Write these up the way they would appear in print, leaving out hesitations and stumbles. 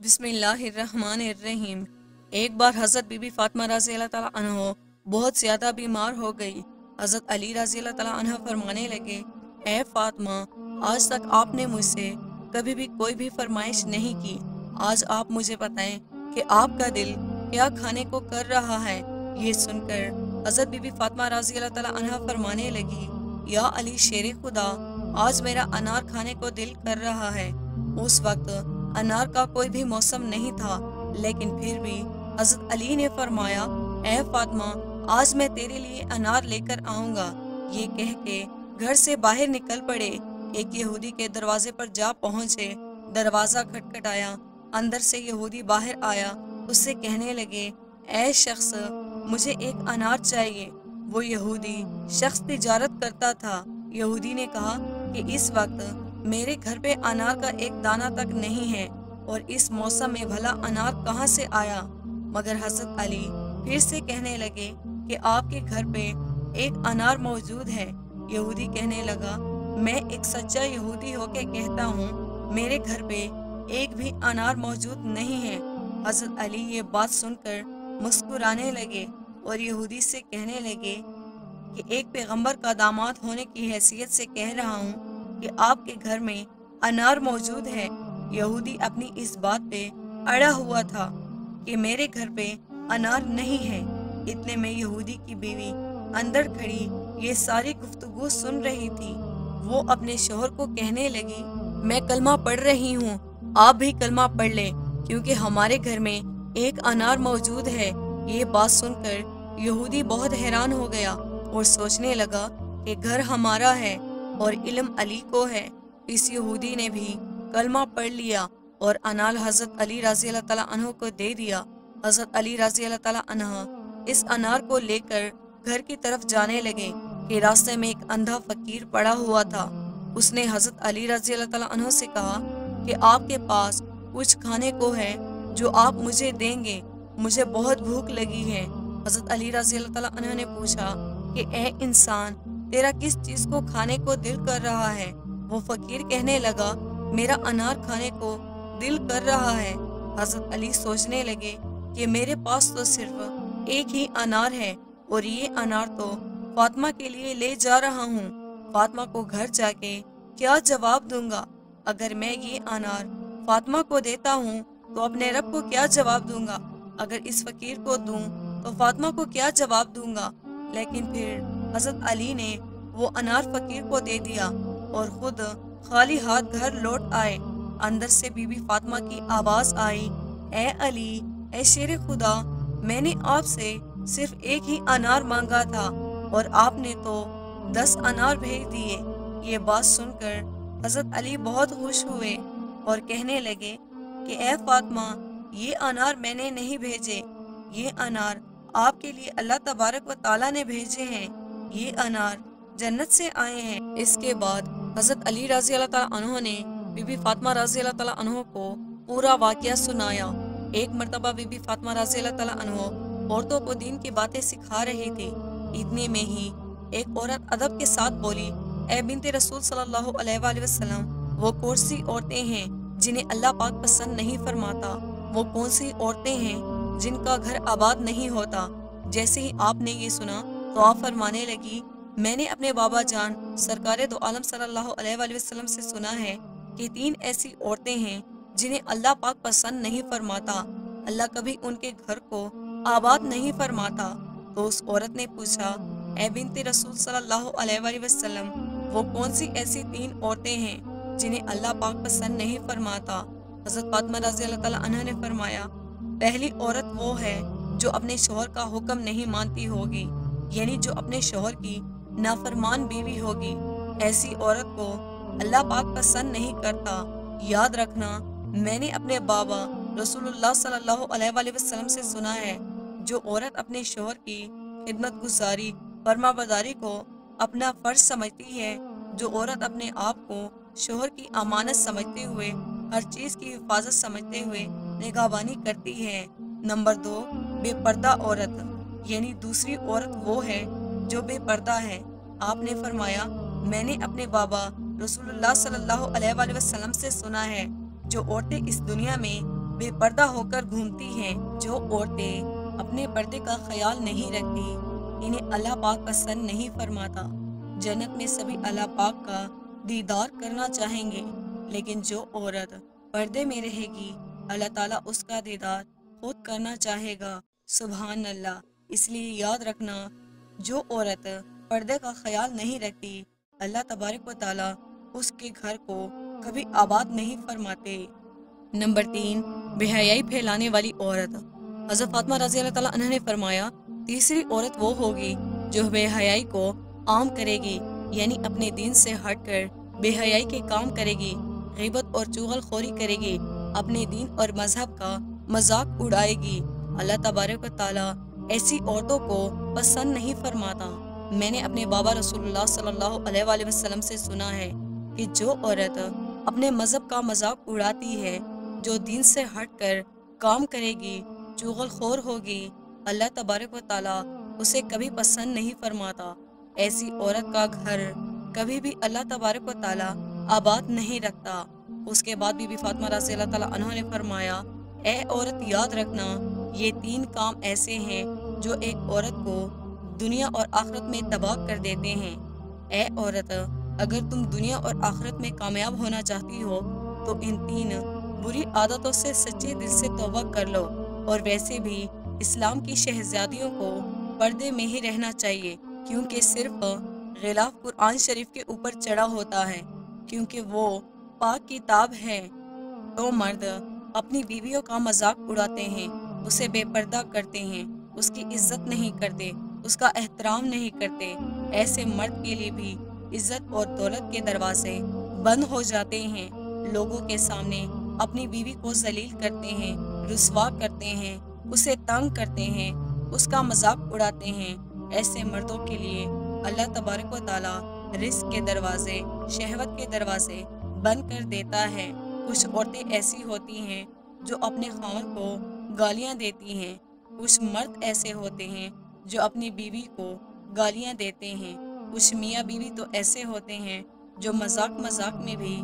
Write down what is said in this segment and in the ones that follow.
बिस्मिल्लाहिर्रहमानिर्रहीम। एक बार हज़रत बीबी फ़ातिमा रज़ी अल्लाह ताला अन्हा बहुत ज़्यादा बीमार हो गई। हज़रत अली रज़ी अल्लाह ताला अन्हा फरमाने लगे, ए फ़ातिमा, आज तक आपने मुझसे कभी भी कोई भी फरमाइश नहीं की। आज आप मुझे बताएं कि आपका दिल क्या खाने को कर रहा है। ये सुनकर हज़रत बीबी फ़ातिमा रज़ी अल्लाह ताला अन्हा फरमाने लगी, या अली शेर खुदा, आज मेरा अनार खाने को दिल कर रहा है। उस वक्त अनार का कोई भी मौसम नहीं था, लेकिन फिर भी हज़रत अली ने फरमाया, ए फ़ातिमा, आज मैं तेरे लिए अनार लेकर आऊँगा। ये कह के घर से बाहर निकल पड़े। एक यहूदी के दरवाजे पर जा पहुँचे। दरवाज़ा खटखटाया। अंदर से यहूदी बाहर आया। उससे कहने लगे, ए शख्स, मुझे एक अनार चाहिए। वो यहूदी शख्स तिजारत करता था। यहूदी ने कहा कि इस वक्त मेरे घर पे अनार का एक दाना तक नहीं है, और इस मौसम में भला अनार कहाँ से आया। मगर हज़रत अली फिर से कहने लगे कि आपके घर पे एक अनार मौजूद है। यहूदी कहने लगा, मैं एक सच्चा यहूदी होके कहता हूँ, मेरे घर पे एक भी अनार मौजूद नहीं है। हज़रत अली ये बात सुनकर मुस्कुराने लगे और यहूदी से कहने लगे कि एक पैगंबर का दामाद होने की हैसियत से कह रहा हूँ कि आपके घर में अनार मौजूद है। यहूदी अपनी इस बात पे अड़ा हुआ था कि मेरे घर पे अनार नहीं है। इतने में यहूदी की बीवी अंदर खड़ी ये सारी गुफ्तगू सुन रही थी। वो अपने शोहर को कहने लगी, मैं कलमा पढ़ रही हूँ, आप भी कलमा पढ़ लें, क्योंकि हमारे घर में एक अनार मौजूद है। ये बात सुनकर यहूदी बहुत हैरान हो गया और सोचने लगा कि घर हमारा है और इल्म अली को है। इस यहूदी ने भी कलमा पढ़ लिया और अनार हज़रत अली रज़ी अल्लाह ताला अन्हो को दे दिया। हज़रत अली रज़ी अल्लाह ताला अन्हा इस अनार को लेकर घर की तरफ जाने लगे कि रास्ते में एक अंधा फकीर पड़ा हुआ था। उसने हज़रत अली रज़ी अल्लाह ताला अन्हो से कहा कि आपके पास कुछ खाने को है जो आप मुझे देंगे, मुझे बहुत भूख लगी है। हज़रत अली रज़ी अल्लाह ताला अन्हो ने पूछा कि ए इंसान, तेरा किस चीज़ को खाने को दिल कर रहा है। वो फकीर कहने लगा, मेरा अनार खाने को दिल कर रहा है। हज़रत अली सोचने लगे कि मेरे पास तो सिर्फ एक ही अनार है और ये अनार तो फातिमा के लिए ले जा रहा हूँ। फातिमा को घर जाके क्या जवाब दूंगा। अगर मैं ये अनार फातिमा को देता हूँ तो अपने रब को क्या जवाब दूंगा। अगर इस फकीर को दूं तो फातिमा को क्या जवाब दूंगा। लेकिन फिर हज़रत अली ने वो अनार फकीर को दे दिया और खुद खाली हाथ घर लौट आए। अंदर से बीबी फातिमा की आवाज़ आई, ए अली, ए शेर खुदा, मैंने आपसे सिर्फ एक ही अनार मांगा था और आपने तो 10 अनार भेज दिए। ये बात सुनकर हज़रत अली बहुत खुश हुए और कहने लगे कि ए फातिमा, ये अनार मैंने नहीं भेजे, ये अनार आपके लिए अल्लाह तबारक व ताला ने भेजे हैं। ये अनार जन्नत से आए हैं। इसके बाद हज़रत अली रज़ी अल्लाह ताला अन्हो ने बीबी फातिमा रज़ी अल्लाह ताला अन्हो को पूरा वाक़या सुनाया। एक मर्तबा बीबी फातिमा रज़ी अल्लाह ताला अन्हो औरतों को दीन की बातें सिखा रही थी। इतने में ही एक औरत अदब के साथ बोली, ए बिन्ते रसूल सल्लल्लाहु अलैहि वसल्लम, वो कौन सी औरतें हैं जिन्हें अल्लाह पाक पसंद नहीं फरमाता। वो कौन सी औरतें हैं जिनका घर आबाद नहीं होता। जैसे ही आपने ये सुना तो आप फरमाने लगी, मैंने अपने बाबा जान सरकारे दो आलम सल्लल्लाहु अलैहि वसल्लम से सुना है कि 3 ऐसी औरतें हैं जिन्हें अल्लाह पाक पसंद नहीं फरमाता। अल्लाह कभी उनके घर को आबाद नहीं फरमाता। तो उस औरत ने पूछा, ए बिन्ते रसूल सल्लल्लाहु अलैहि वसल्लम, वो कौन सी ऐसी 3 औरतें हैं जिन्हें अल्लाह पाक पसंद नहीं फरमाता। हज़रत फातिमा रज़ी अल्लाह ताला अन्हा ने फरमाया, पहली औरत वो है जो अपने शौहर का हुक्म नहीं मानती होगी, यानी जो अपने शौहर की नाफरमान बीवी होगी। ऐसी औरत को अल्लाह पाक पसंद नहीं करता। याद रखना, मैंने अपने बाबा रसूलुल्लाह सल्लल्लाहु अलैहि वसल्लम से सुना है, जो औरत अपने शौहर की खिदमत गुजारी फरमाबरदारी को अपना फर्ज समझती है, जो औरत अपने आप को शौहर की अमानत समझते हुए हर चीज़ की हिफाजत समझते हुए निगहबानी करती है। नंबर 2, बेपर्दा औरत, यानी दूसरी औरत वो है जो बेपर्दा है। आपने फरमाया, मैंने अपने बाबा रसूलुल्लाह सल्लल्लाहु अलैहि वसल्लम से सुना है, जो औरतें इस दुनिया में بے پردہ ہو کر گھومتی ہیں۔ جو عورتیں اپنے پردے کا خیال نہیں رکھتی انہیں اللہ پاک پسند نہیں فرماتا۔ جنت میں سبھی اللہ پاک کا دیدار کرنا چاہیں گے، لیکن جو عورت پردے میں رہے گی اللہ تعالیٰ اس کا دیدار خود کرنا چاہے گا۔ سبحان اللہ۔ اس لیے یاد رکھنا، جو عورت پردے کا خیال نہیں رکھتی اللہ تبارک و تعالیٰ اس کے گھر کو کبھی آباد نہیں فرماتے۔ نمبر 3، بے حیائی پھیلانے والی عورت۔ حضرت فاطمہ رضی اللہ تعالیٰ عنہ نے فرمایا، تیسری عورت وہ ہوگی جو بے حیائی کو عام کرے گی، یعنی اپنے دین سے ہٹ کر بے حیائی کے کام کرے گی، غیبت اور چغل خوری کرے گی، اپنے دین اور مذہب کا مذاق اڑائے گی۔ اللہ تبارک و تعالیٰ ایسی عورتوں کو پسند نہیں فرماتا۔ میں نے اپنے بابا رسول اللہ صلی اللہ علیہ وآلہ وسلم سے سنا ہے کہ جو عورت اپنے مذہب کا مذاق اڑاتی ہے، جو دین سے ہٹ کر کام کرے گی، چغل خور ہوگی، اللہ تبارک و تعالیٰ اسے کبھی پسند نہیں فرماتا۔ ایسی عورت کا گھر کبھی بھی اللہ تبارک و تعالیٰ آباد نہیں رکھتا۔ اس کے بعد بی بی فاطمہ رضی اللہ تعالیٰ عنہ نے فرمایا، اے عورت یاد رکھنا، یہ 3 کام ایسے ہیں جو ایک عورت کو دنیا اور آخرت میں تباہ کر دیتے ہیں۔ اے عورت، اگر تم دنیا اور آخرت میں کامیاب ہونا چاہتی ہو تو ان 3 بری عادتوں سے سچے دل سے توبہ کر لو۔ اور ویسے بھی اسلام کی شہزادیوں کو پردے میں ہی رہنا چاہیے، کیونکہ صرف غلاف قرآن شریف کے اوپر چڑھا ہوتا ہے، کیونکہ وہ پاک کتاب ہے۔ تو مرد اپنی بیویوں کا مذاق اڑاتے ہیں، اسے بے پردہ کرتے ہیں، اس کی عزت نہیں کرتے، اس کا احترام نہیں کرتے۔ ایسے مرد کے لیے بھی عزت اور دولت کے دروازے بند ہو جاتے ہیں۔ لوگوں کے سامنے اپنی بیوی کو ذلیل کرتے ہیں، رسوا کرتے ہیں، اسے تنگ کرتے ہیں، اس کا مذاق اڑاتے ہیں۔ ایسے مردوں کے لیے اللہ تبارک و تعالیٰ رزق کے دروازے، شہوت کے دروازے بند کر دیتا ہے۔ کچھ عورتیں ایسی ہوتی ہیں جو اپنے خاوند کو گالیاں دیتی ہیں، کچھ مرد ایسے ہوتے ہیں جو اپنی بیوی کو گالیاں دیتے ہیں، کچھ میاں بیوی تو ایسے ہوتے ہیں جو مذاق میں بھی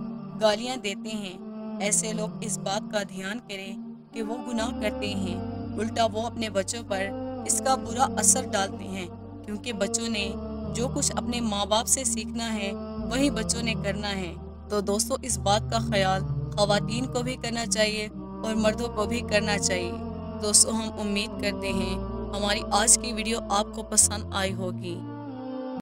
گالیاں دیتے ہیں۔ ایسے لوگ اس بات کا دھیان کریں کہ وہ گناہ کرتے ہیں، الٹا وہ اپنے بچوں پر اس کا برا اثر ڈالتے ہیں، کیونکہ بچوں نے جو کچھ اپنے ماں باپ سے سیکھنا ہے وہی بچوں نے کرنا ہے۔ تو دوستو، اس بات کا خیال خواتین کو بھی کرنا چاہیے اور مردوں کو بھی کرنا چاہیے۔ دوستو، ہم امید کرتے ہیں ہماری آج کی ویڈیو آپ کو پسند آئی ہوگی۔